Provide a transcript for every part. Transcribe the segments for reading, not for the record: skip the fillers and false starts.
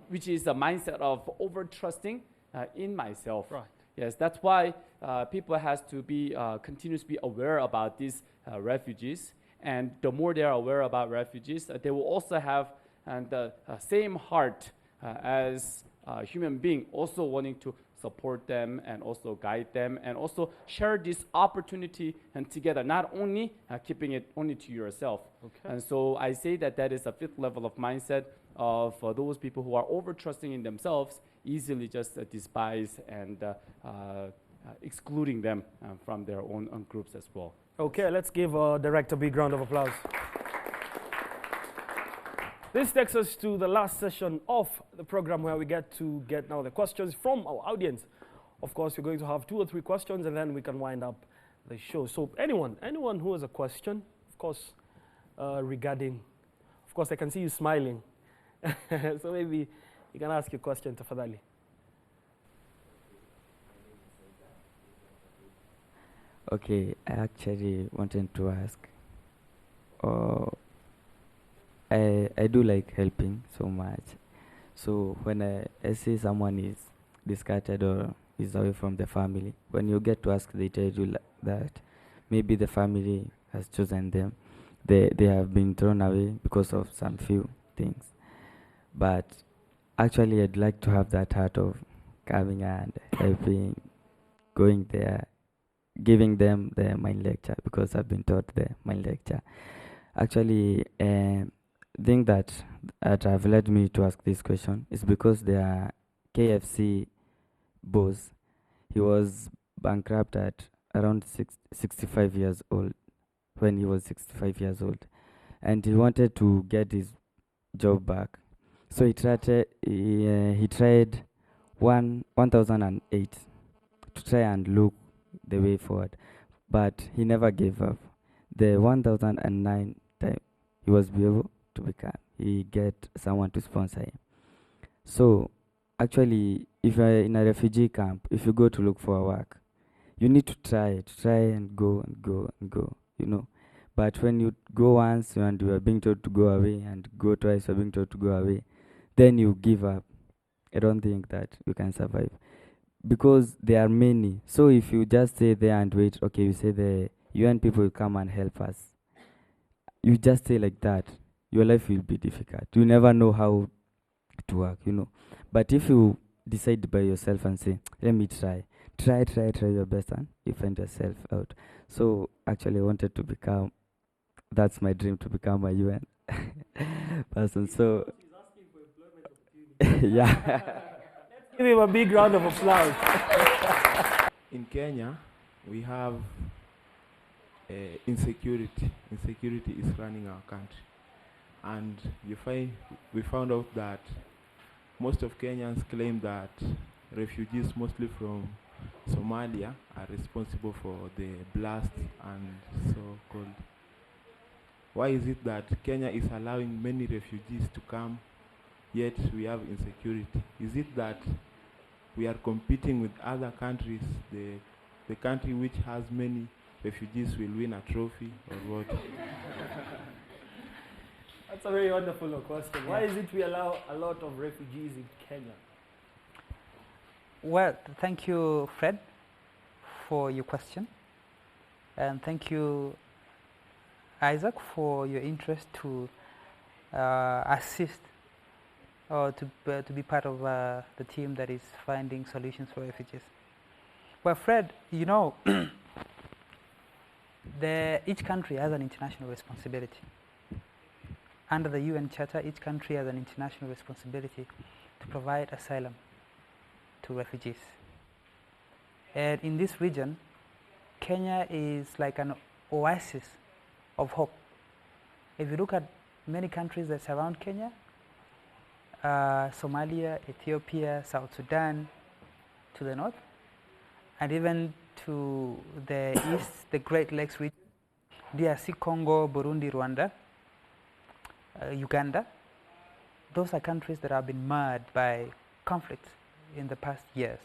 which is a mindset of over-trusting in myself. Right. Yes, that's why people has to be continuously aware about these refugees. And the more they are aware about refugees, they will also have the same heart as a human being, also wanting to support them and also guide them and also share this opportunity and together, not only keeping it only to yourself. Okay. And so I say that that is a fifth level of mindset of those people who are over-trusting in themselves, easily just despise and excluding them from their own groups as well. Okay, let's give our director a big round of applause. This takes us to the last session of the program where we get now the questions from our audience. Of course, we're going to have 2 or 3 questions and then we can wind up the show. So anyone who has a question, of course, regarding, of course, I can see you smiling. So maybe you can ask your question to Fadali. Okay, I actually wanted to ask, I do like helping so much. So when I see someone is discarded or is away from the family, when you get to ask, they tell you that maybe the family has chosen them. They have been thrown away because of some few things. But actually, I'd like to have that heart of coming and helping, going there, giving them the mind lecture, because I've been taught the mind lecture. Actually, thing that have led me to ask this question is because the KFC boss, he was bankrupt at around 65 years old, when he was 65 years old, and he wanted to get his job back. So he tried 1008 to try and look the way forward, but he never gave up. The 1009 time he was able to become, he get someone to sponsor him. So actually, if you're in a refugee camp, if you go to look for work, you need to try and go and go and go, you know. But when you go once and you are being told to go away, and go twice you are being told to go away, then you give up. I don't think that you can survive, because there are many. So if you just stay there and wait, okay, you say the UN people will come and help us, you just stay like that, your life will be difficult. You never know how to work, you know. But if you decide by yourself and say, let me try your best, and you find yourself out. So actually I wanted to become, that's my dream, to become a UN person. So yeah. Let's give him a big round of applause. In Kenya, we have insecurity. Insecurity is running our country. And we found out that most of Kenyans claim that refugees, mostly from Somalia, are responsible for the blast and so-called. Why is it that Kenya is allowing many refugees to come, yet we have insecurity? Is it that we are competing with other countries? The country which has many refugees will win a trophy, or what? That's a very wonderful question. Why is it we allow a lot of refugees in Kenya? Well, thank you, Fred, for your question. And thank you, Isaac, for your interest to assist or to be part of the team that is finding solutions for refugees. Well, Fred, you know, each country has an international responsibility. Under the UN Charter, each country has an international responsibility to provide asylum to refugees. And in this region, Kenya is like an oasis of hope. If you look at many countries that surround Kenya, Somalia, Ethiopia, South Sudan to the north, and even to the east, the Great Lakes region, DRC, Congo, Burundi, Rwanda, Uganda, those are countries that have been marred by conflicts in the past years.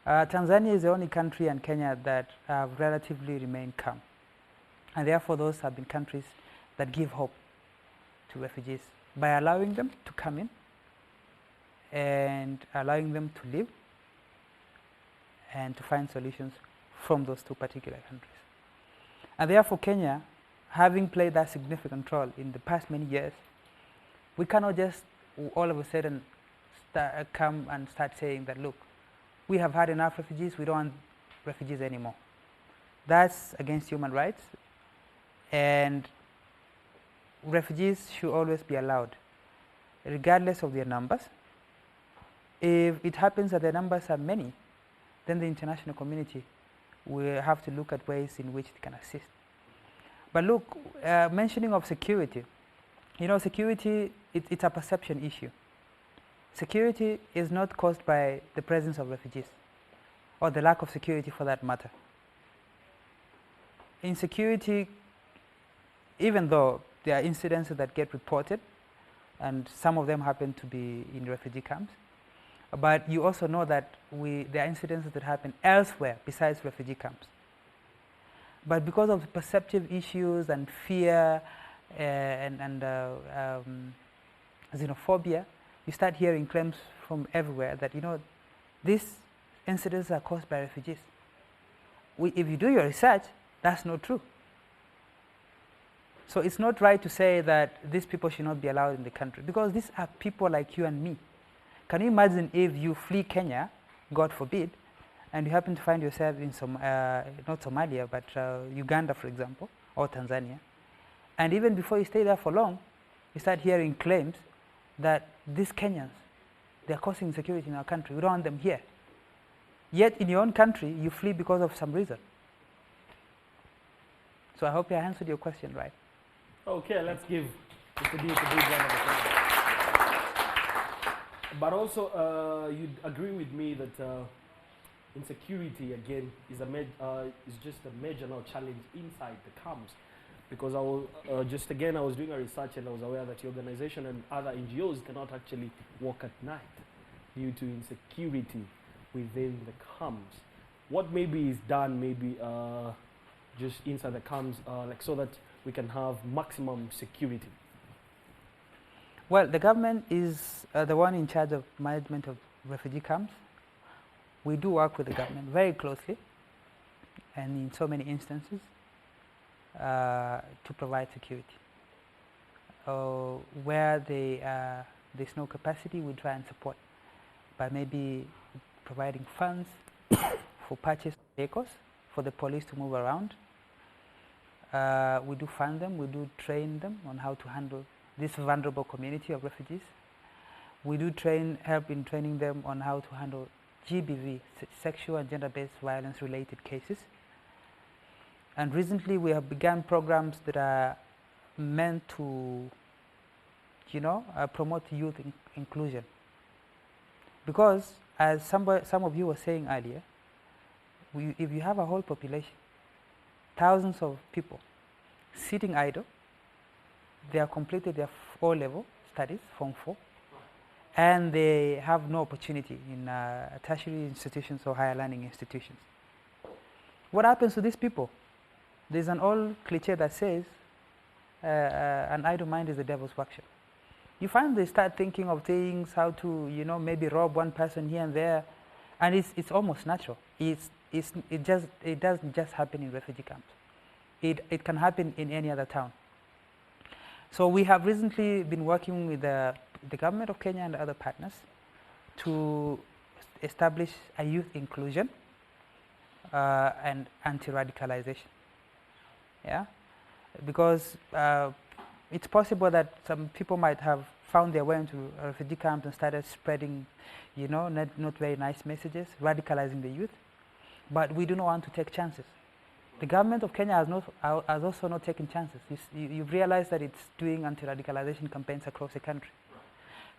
Tanzania is the only country, and Kenya, that have relatively remained calm. And therefore, those have been countries that give hope to refugees by allowing them to come in and allowing them to live and to find solutions from those two particular countries. And therefore, Kenya, having played that significant role in the past many years, we cannot just all of a sudden come and start saying that, look, we have had enough refugees, we don't want refugees anymore. That's against human rights, and refugees should always be allowed, regardless of their numbers. If it happens that the numbers are many, then the international community will have to look at ways in which it can assist. But look, mentioning of security, you know, security, it's a perception issue. Security is not caused by the presence of refugees, or the lack of security for that matter. Insecurity, even though there are incidences that get reported, and some of them happen to be in refugee camps, but you also know that there are incidences that happen elsewhere besides refugee camps. But because of the perceptive issues and fear and xenophobia, you start hearing claims from everywhere that, you know, these incidents are caused by refugees. If you do your research, that's not true. So it's not right to say that these people should not be allowed in the country, because these are people like you and me. Can you imagine if you flee Kenya, God forbid, and you happen to find yourself in not Somalia, but Uganda, for example, or Tanzania, and even before you stay there for long, you start hearing claims that these Kenyans, they're causing insecurity in our country, we don't want them here. Yet in your own country, you flee because of some reason. So I hope I answered your question right. Okay, let's give Mr. D a big round of applause. But also, you'd agree with me that insecurity, again, is just a major now challenge inside the camps. Because I was, I was doing a research and I was aware that your organization and other NGOs cannot actually work at night due to insecurity within the camps. What maybe is done, maybe just inside the camps, like so that we can have maximum security? Well, the government is the one in charge of management of refugee camps. We do work with the government very closely, and in so many instances, to provide security. Where there's no capacity, we try and support by maybe providing funds for purchase of vehicles for the police to move around. We do fund them, we do train them on how to handle this vulnerable community of refugees. We do help in training them on how to handle GBV, sexual and gender-based violence related cases. And recently we have begun programs that are meant to, promote youth inclusion. Because as some of you were saying earlier, if you have a whole population, thousands of people sitting idle, they have completed their O-level studies, Form 4, and they have no opportunity in tertiary institutions or higher learning institutions. What happens to these people? There's an old cliche that says, an idle mind is the devil's workshop. You find they start thinking of things, how to, maybe rob one person here and there, and it's almost natural. It doesn't just happen in refugee camps. It can happen in any other town. So we have recently been working with the government of Kenya and other partners to establish a youth inclusion and anti-radicalization. Yeah, because it's possible that some people might have found their way into a refugee camp and started spreading, not very nice messages, radicalizing the youth. But we do not want to take chances. The government of Kenya has also not taken chances. You've realized that it's doing anti-radicalization campaigns across the country.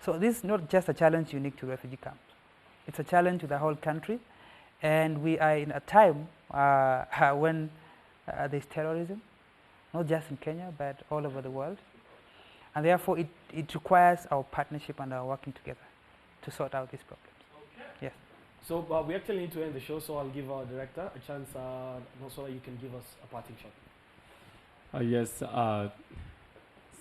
So this is not just a challenge unique to refugee camps. It's a challenge to the whole country. And we are in a time when there's terrorism, not just in Kenya, but all over the world. And therefore, it requires our partnership and our working together to sort out these problems. Okay. Yes. So we actually need to end the show, so I'll give our director a chance so that you can give us a parting shot. Yes.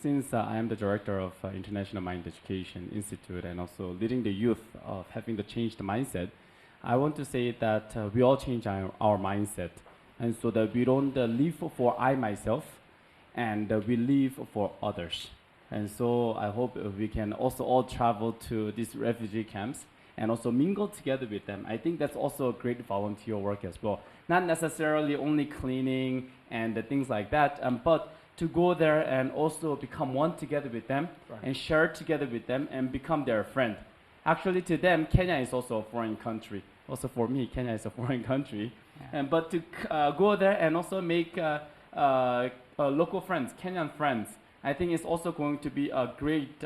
since I am the director of International Mind Education Institute and also leading the youth of having the changed mindset, I want to say that we all change our mindset, and so that we don't live for I myself, and we live for others. And so I hope we can also all travel to these refugee camps and also mingle together with them. I think that's also a great volunteer work as well. Not necessarily only cleaning and things like that, but to go there and also become one together with them, right, and share together with them and become their friend. Actually, to them, Kenya is also a foreign country. Also for me, Kenya is a foreign country. Yeah. But to go there and also make local friends, Kenyan friends, I think it's also going to be a great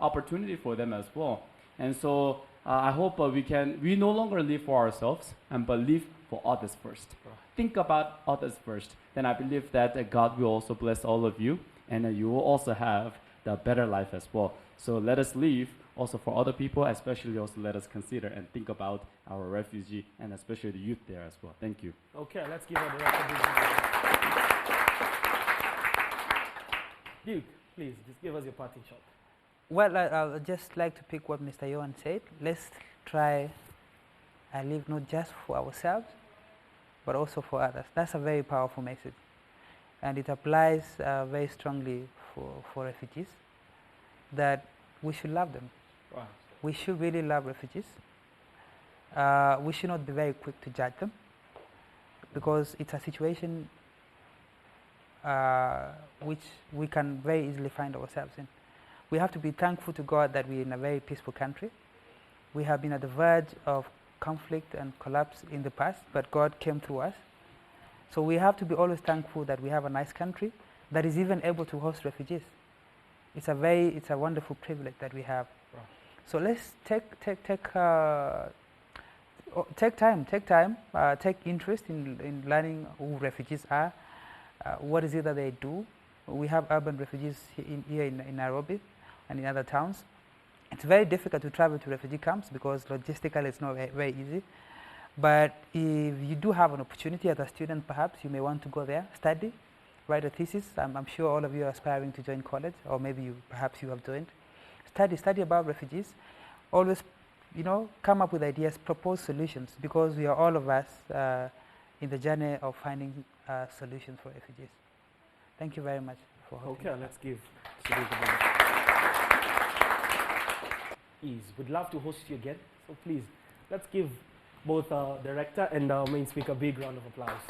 opportunity for them as well. And so I hope we no longer live for ourselves, but live for others first. Right. Think about others first. Then I believe that God will also bless all of you, and you will also have the better life as well. So let us live also for other people, especially also let us consider and think about our refugee and especially the youth there as well. Thank you. Okay, let's give her the refugee. Duke, please, just give us your parting shot. Well, I'd just like to pick what Mr. Yohan said. Let's try and live not just for ourselves, but also for others. That's a very powerful message. And it applies very strongly for refugees, that we should love them. Right. We should really love refugees. We should not be very quick to judge them, because it's a situation which we can very easily find ourselves in. We have to be thankful to God that we're in a very peaceful country. We have been at the verge of conflict and collapse in the past, but God came through us. So we have to be always thankful that we have a nice country that is even able to host refugees. It's a wonderful privilege that we have. Right. So let's take interest in learning who refugees are. What is it that they do? We have urban refugees here in Nairobi and in other towns. It's very difficult to travel to refugee camps because logistically it's not very easy. But if you do have an opportunity as a student, perhaps you may want to go there, study, write a thesis. I'm sure all of you are aspiring to join college, or maybe perhaps you have joined. Study about refugees. Always, come up with ideas, propose solutions, because we are all of us in the journey of finding solutions for refugees. Thank you very much for hosting. Okay, let's give We'd love to host you again. So please, let's give both our director and our main speaker a big round of applause.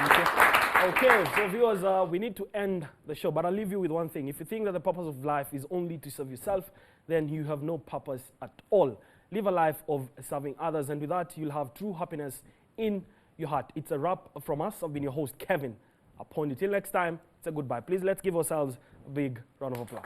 Thank you. Okay, so viewers, we need to end the show, but I'll leave you with one thing. If you think that the purpose of life is only to serve yourself, then you have no purpose at all. Live a life of serving others, and with that, you'll have true happiness in your heart. It's a wrap from us. I've been your host, Kevin. Upon you. Till next time, it's a goodbye. Please, let's give ourselves a big round of applause.